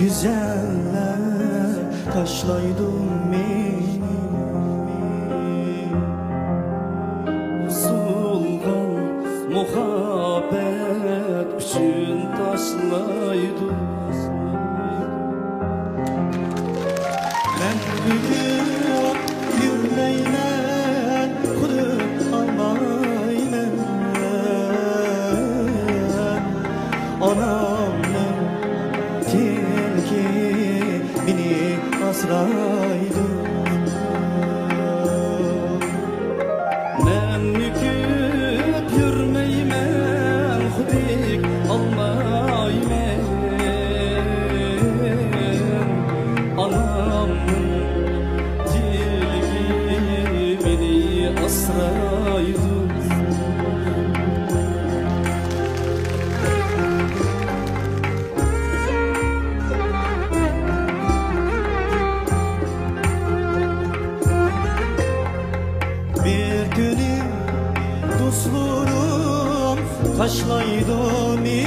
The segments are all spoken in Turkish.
güzeller taşlaydım beni. Sulgan muhabbet üçün taşlaydım. Ben bugün yürümeyle kurup almayla anamın tilki beni asraydı. Ben yüküp yürmeymen hudik almaymen anamın tilki beni asraydı. Bir günü dostlarım taşlaydı beni.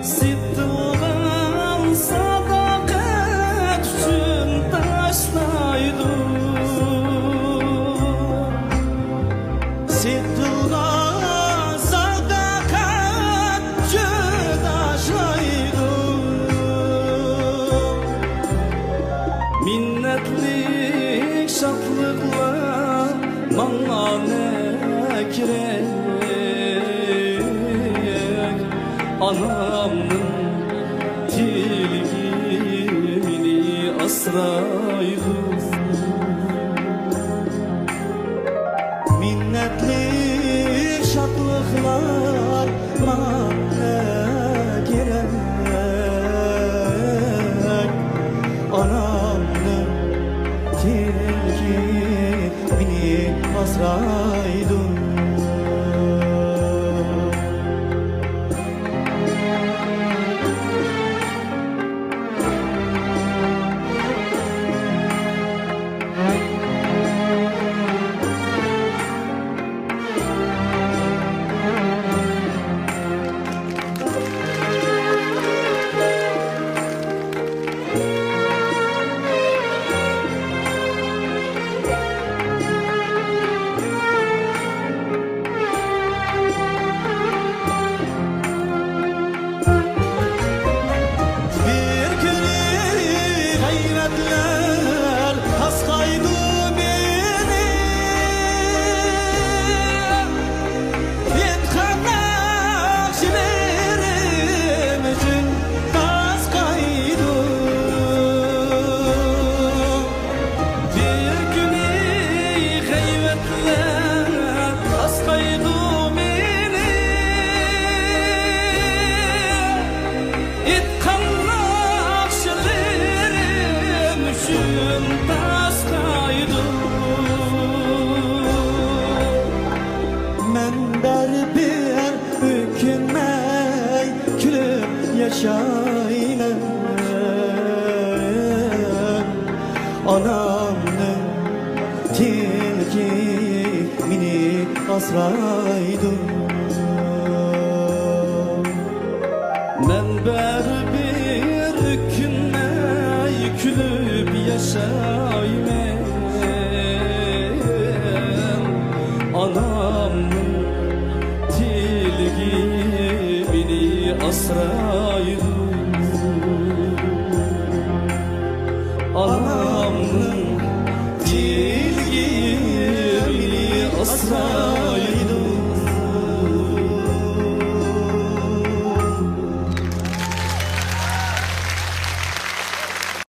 Siddiğim sadakat üçün taşlaydı. Siddiğim sadakat üçün taşlaydı. Minnetlik şatlıklar bana ne gerek, anamın tilgimini asraydı. Minnetlik şatlıklar bana ne gerek, anamın tilki beni asraydı. Yaşayla anamın tilki mini asraydı. Ben bir hükümey külüp yaşaymen anamın tilki mini asraydı. Anamın tilgimini asraydı.